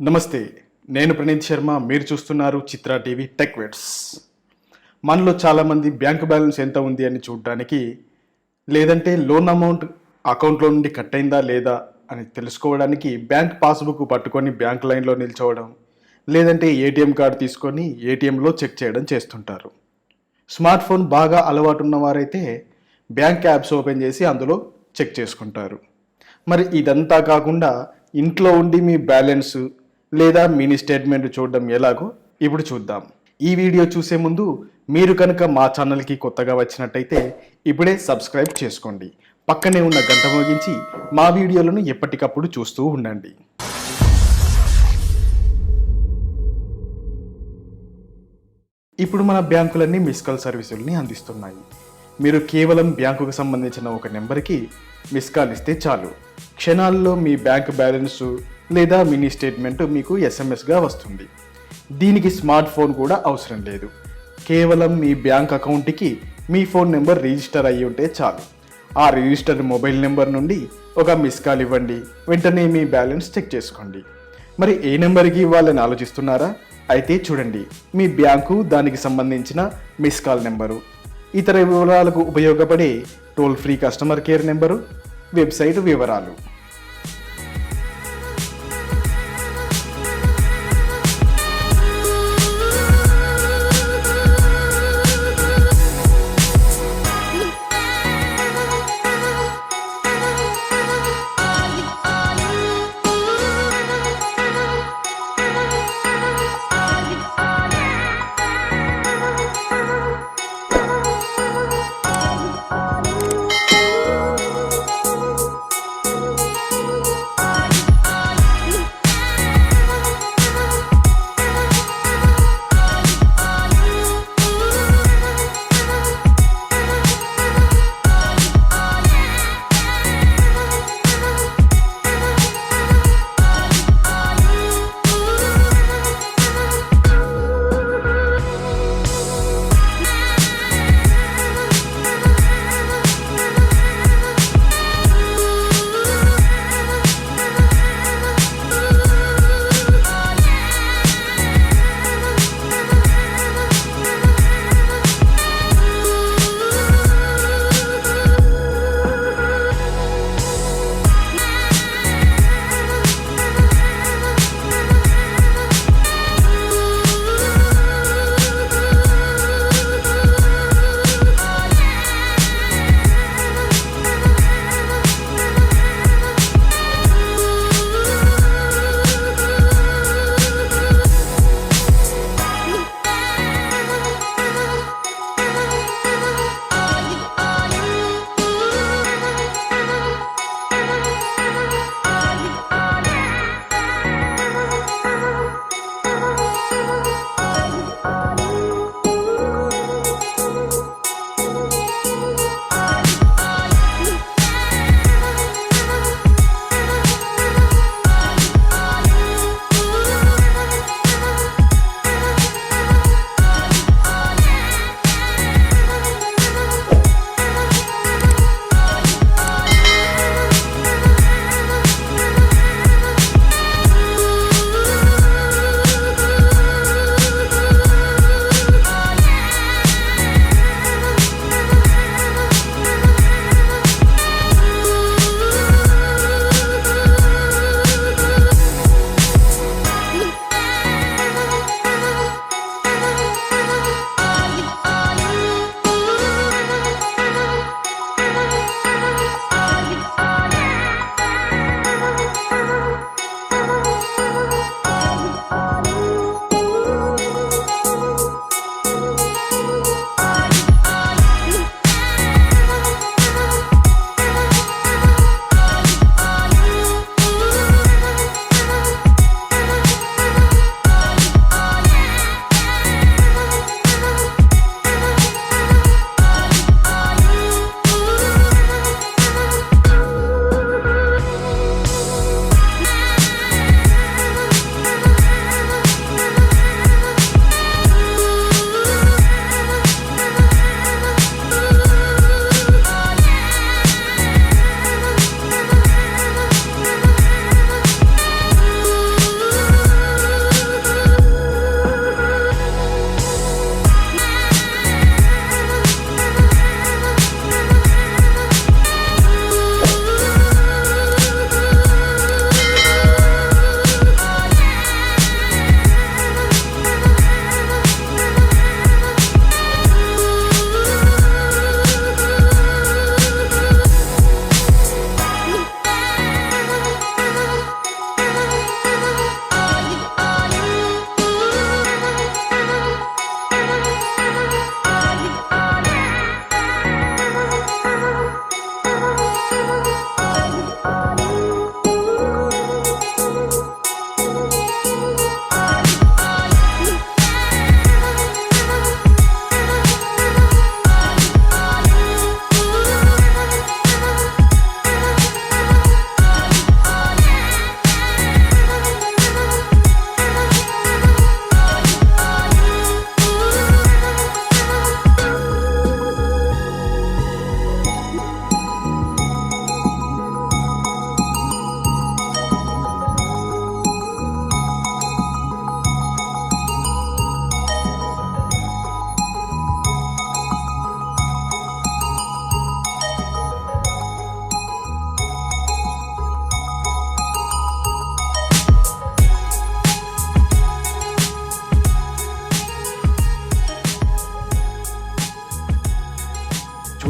నమస్తే, నేను ప్రణీత్ శర్మ. మీరు చూస్తున్నారు చిత్రా టీవీ టెక్విడ్స్. మనలో చాలామంది బ్యాంక్ బ్యాలెన్స్ ఎంత ఉంది అని చూడడానికి, లేదంటే లోన్ అమౌంట్ అకౌంట్లో నుండి కట్ అయిందా లేదా అని తెలుసుకోవడానికి బ్యాంక్ పాస్బుక్ పట్టుకొని బ్యాంక్ లైన్లో నిల్చోవడం, లేదంటే ఏటీఎం కార్డు తీసుకొని ఏటీఎంలో చెక్ చేయడం చేస్తుంటారు. స్మార్ట్ ఫోన్ బాగా అలవాటు ఉన్నవారైతే బ్యాంక్ యాప్స్ ఓపెన్ చేసి అందులో చెక్ చేసుకుంటారు. మరి ఇదంతా కాకుండా ఇంట్లో ఉండి మీ బ్యాలెన్స్ లేదా మినీ స్టేట్మెంట్ చూడడం ఎలాగో ఇప్పుడు చూద్దాం. ఈ వీడియో చూసే ముందు మీరు కనుక మా ఛానల్కి కొత్తగా వచ్చినట్టయితే ఇప్పుడే సబ్స్క్రైబ్ చేసుకోండి. పక్కనే ఉన్న గంట మోగించి మా వీడియోలను ఎప్పటికప్పుడు చూస్తూ ఉండండి. ఇప్పుడు మన బ్యాంకులన్నీ మిస్ కాల్ సర్వీసుల్ని అందిస్తున్నాయి. మీరు కేవలం బ్యాంకుకు సంబంధించిన ఒక నెంబర్కి మిస్ కాల్ ఇస్తే చాలు, క్షణాల్లో మీ బ్యాంక్ బ్యాలెన్సు లేదా మినీ స్టేట్మెంట్ మీకు ఎస్ఎంఎస్గా వస్తుంది. దీనికి స్మార్ట్ ఫోన్ కూడా అవసరం లేదు. కేవలం మీ బ్యాంక్ అకౌంట్కి మీ ఫోన్ నెంబర్ రిజిస్టర్ అయ్యి ఉంటే చాలు. ఆ రిజిస్టర్డ్ మొబైల్ నెంబర్ నుండి ఒక మిస్ కాల్ ఇవ్వండి, వెంటనే మీ బ్యాలెన్స్ చెక్ చేసుకోండి. మరి ఏ నెంబర్కి ఇవ్వాలని ఆలోచిస్తున్నారా? అయితే చూడండి, మీ బ్యాంకు, దానికి సంబంధించిన మిస్ కాల్ నెంబరు, ఇతర వివరాలకు ఉపయోగపడే toll free customer care number, website వివరాలు.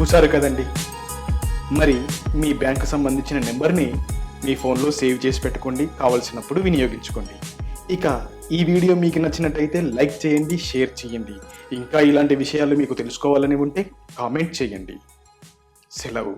చూశారు కదండి. మరి మీ బ్యాంకు సంబంధించిన నెంబర్ని మీ ఫోన్లో సేవ్ చేసి పెట్టుకోండి, కావలసినప్పుడు వినియోగించుకోండి. ఇక ఈ వీడియో మీకు నచ్చినట్టయితే లైక్ చేయండి, షేర్ చేయండి. ఇంకా ఇలాంటి విషయాలు మీకు తెలుసుకోవాలని ఉంటే కామెంట్ చేయండి. సెలవు.